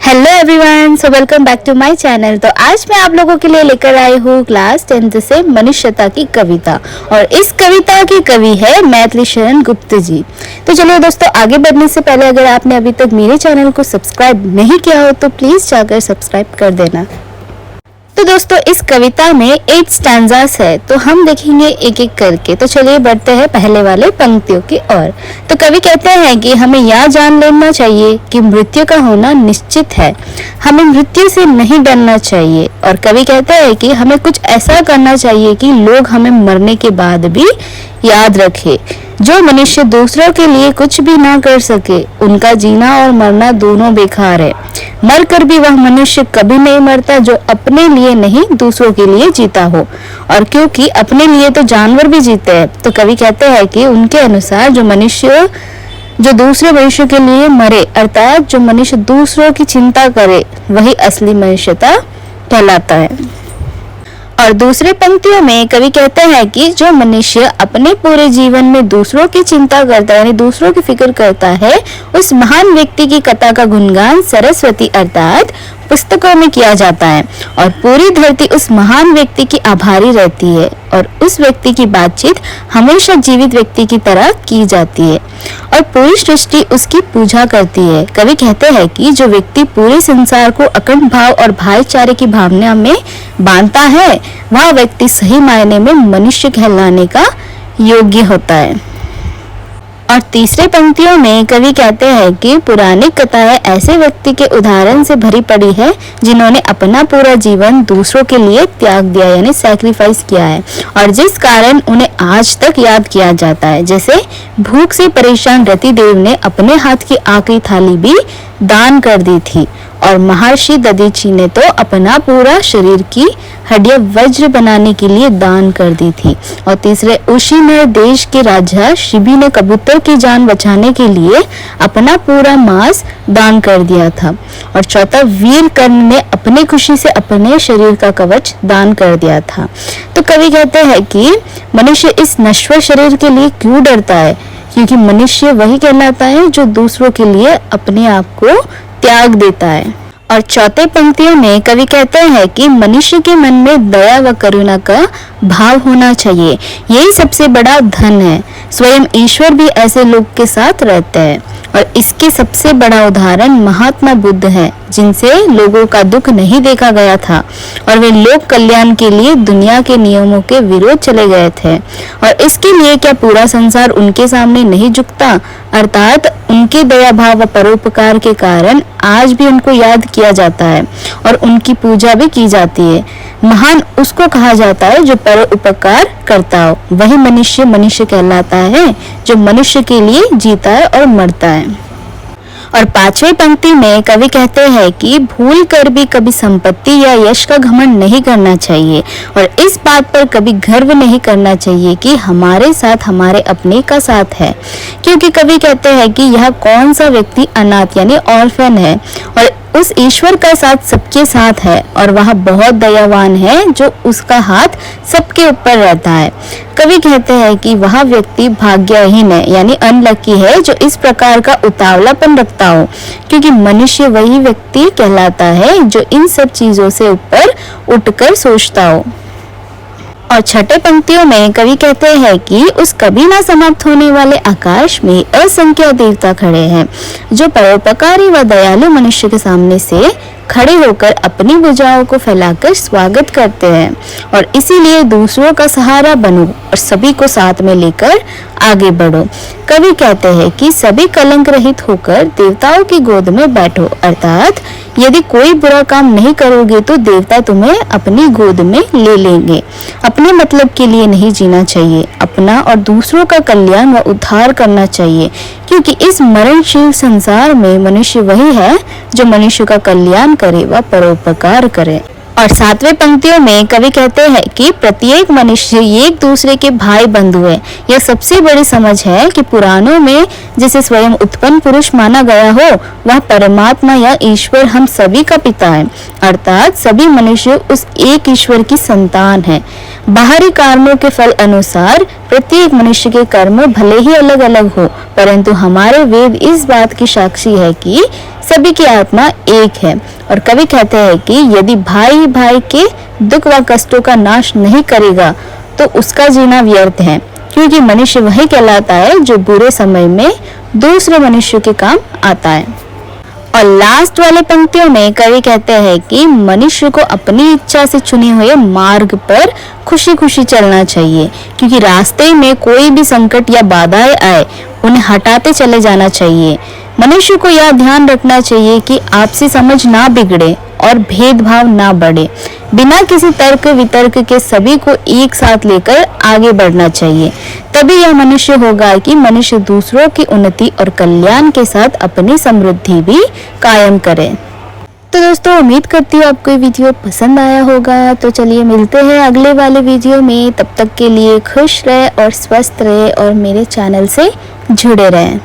Hello everyone, so welcome back to my channel. तो आज मैं आप लोगों के लिए लेकर आई हूँ क्लास 10th से मनुष्यता की कविता, और इस कविता की कवि है मैथिली शरण गुप्त जी। तो चलिए दोस्तों, आगे बढ़ने से पहले अगर आपने अभी तक मेरे चैनल को सब्सक्राइब नहीं किया हो तो प्लीज जाकर सब्सक्राइब कर देना। तो दोस्तों, इस कविता में 8 स्टैंजास है, तो हम देखेंगे एक एक करके। तो चलिए बढ़ते हैं पहले वाले पंक्तियों की ओर। तो कवि कहते हैं कि हमें यह जान लेना चाहिए कि मृत्यु का होना निश्चित है, हमें मृत्यु से नहीं डरना चाहिए। और कवि कहते हैं कि हमें कुछ ऐसा करना चाहिए कि लोग हमें मरने के बाद भी याद रखे। जो मनुष्य दूसरों के लिए कुछ भी ना कर सके, उनका जीना और मरना दोनों बेकार है। मरकर भी वह मनुष्य कभी नहीं मरता जो अपने लिए नहीं दूसरों के लिए जीता हो। और क्योंकि अपने लिए तो जानवर भी जीते हैं, तो कवि कहते हैं कि उनके अनुसार जो दूसरे मनुष्य के लिए मरे, अर्थात जो मनुष्य दूसरों की चिंता करे, वही असली मनुष्यता कहलाता है। और दूसरे पंक्तियों में कवि कहते हैं कि जो मनुष्य अपने पूरे जीवन में दूसरों की चिंता करता है, यानी दूसरों की फिक्र करता है, उस महान व्यक्ति की कथा का गुणगान सरस्वती अर्थात पुस्तकों में किया जाता है, और पूरी धरती उस महान व्यक्ति की आभारी रहती है, और उस व्यक्ति की बातचीत हमेशा जीवित व्यक्ति की तरह की जाती है, और पूरी सृष्टि उसकी पूजा करती है। कवि कहते हैं कि जो व्यक्ति पूरे संसार को अखंड भाव और भाईचारे की भावना में बांधता है, वह व्यक्ति सही मायने में मनुष्य कहलाने का योग्य होता है। और तीसरे पंक्तियों में कवि कहते हैं कि पुरानी कथाएं ऐसे व्यक्ति के उदाहरण से भरी पड़ी है जिन्होंने अपना पूरा जीवन दूसरों के लिए त्याग दिया, यानी सैक्रिफाइस किया है, और जिस कारण उन्हें आज तक याद किया जाता है। जैसे भूख से परेशान रति देव ने अपने हाथ की आखिरी थाली भी दान कर दी थी, और महर्षि दधीची ने तो अपना पूरा शरीर की हड्डियां वज्र बनाने के लिए दान कर दी थी। और तीसरे, उसी में देश के राजा शिबी ने कबूतर की जान बचाने के लिए अपना पूरा मांस दान कर दिया था। और चौथा, वीर कर्ण ने अपनी खुशी से अपने शरीर का कवच दान कर दिया था। तो कवि कहते हैं कि मनुष्य इस नश्वर शरीर के लिए क्यों डरता है, क्योंकि मनुष्य वही कहलाता है जो दूसरों के लिए अपने आप को त्याग देता है। और चौथे पंक्तियों में कवि कहते हैं कि मनुष्य के मन में दया व करुणा का भाव होना चाहिए, यही सबसे बड़ा धन है। स्वयं ईश्वर भी ऐसे लोग के साथ रहते हैं, और इसके सबसे बड़ा उदाहरण महात्मा बुद्ध है, जिनसे लोगों का दुख नहीं देखा गया था, और वे लोक कल्याण के लिए दुनिया के नियमों के विरोध चले गए थे। और इसके लिए क्या पूरा संसार उनके सामने नहीं झुकता, अर्थात उनके दया भाव व परोपकार के कारण आज भी उनको याद किया जाता है, और उनकी पूजा भी की जाती है। महान उसको कहा जाता है जो परोपकार करता हो, वही मनुष्य मनुष्य कहलाता है जो मनुष्य के लिए जीता है और मरता है। और पांचवी पंक्ति में कवि कहते हैं कि भूल कर भी कभी संपत्ति या यश का घमंड नहीं करना चाहिए, और इस बात पर कभी गर्व नहीं करना चाहिए कि हमारे साथ हमारे अपने का साथ है, क्योंकि कवि कहते हैं कि यह कौन सा व्यक्ति अनाथ यानी ऑर्फन है, और उस ईश्वर का साथ सबके साथ है, और वह बहुत दयावान है जो उसका हाथ सबके ऊपर रहता है। कवि कहते हैं कि वह व्यक्ति भाग्यहीन है, यानी अनलकी है, जो इस प्रकार का उतावलापन रखता हो, क्योंकि मनुष्य वही व्यक्ति कहलाता है जो इन सब चीजों से ऊपर उठकर सोचता हो। और छठे पंक्तियों में कवि कहते हैं कि उस कभी ना समाप्त होने वाले आकाश में असंख्य देवता खड़े हैं, जो परोपकारी व दयालु मनुष्य के सामने से खड़े होकर अपनी भुजाओं को फैलाकर स्वागत करते हैं। और इसीलिए दूसरों का सहारा बनो और सभी को साथ में लेकर आगे बढ़ो। कवि कहते हैं कि सभी कलंक रहित होकर देवताओं की गोद में बैठो, अर्थात यदि कोई बुरा काम नहीं करोगे तो देवता तुम्हें अपनी गोद में ले लेंगे। अपने मतलब के लिए नहीं जीना चाहिए, अपना और दूसरों का कल्याण व उद्धार करना चाहिए, क्योंकि इस मरणशील संसार में मनुष्य वही है जो मनुष्य का कल्याण करे व परोपकार करे। और सातवें पंक्तियों में कवि कहते हैं कि प्रत्येक मनुष्य एक दूसरे के भाई बंधु है। यह सबसे बड़ी समझ है कि पुराणों में जिसे स्वयं उत्पन्न पुरुष माना गया हो, वह परमात्मा या ईश्वर हम सभी का पिता है, अर्थात सभी मनुष्य उस एक ईश्वर की संतान है। बाहरी कर्मों के फल अनुसार प्रत्येक मनुष्य के कर्म भले ही अलग अलग हो, परंतु हमारे वेद इस बात की साक्षी है कि सभी की आत्मा एक है। और कवि कहते हैं कि यदि भाई भाई के दुख व कष्टों का नाश नहीं करेगा तो उसका जीना व्यर्थ है, क्योंकि मनुष्य वही कहलाता है जो बुरे समय में दूसरे मनुष्य के काम आता है। और लास्ट वाले पंक्तियों में कवि कहते हैं कि मनुष्य को अपनी इच्छा से चुने हुए मार्ग पर खुशी खुशी चलना चाहिए, क्योंकि रास्ते में कोई भी संकट या बाधाएं आए उन्हें हटाते चले जाना चाहिए। मनुष्य को यह ध्यान रखना चाहिए कि आपसी समझ ना बिगड़े और भेदभाव ना बढ़े। बिना किसी तर्क वितर्क के सभी को एक साथ लेकर आगे बढ़ना चाहिए, तभी यह मनुष्य होगा कि मनुष्य दूसरों की उन्नति और कल्याण के साथ अपनी समृद्धि भी कायम करे। तो दोस्तों, उम्मीद करती हूँ आपको ये वीडियो पसंद आया होगा। तो चलिए मिलते हैं अगले वाले वीडियो में। तब तक के लिए खुश रहे और स्वस्थ रहे और मेरे चैनल से जुड़े रहें।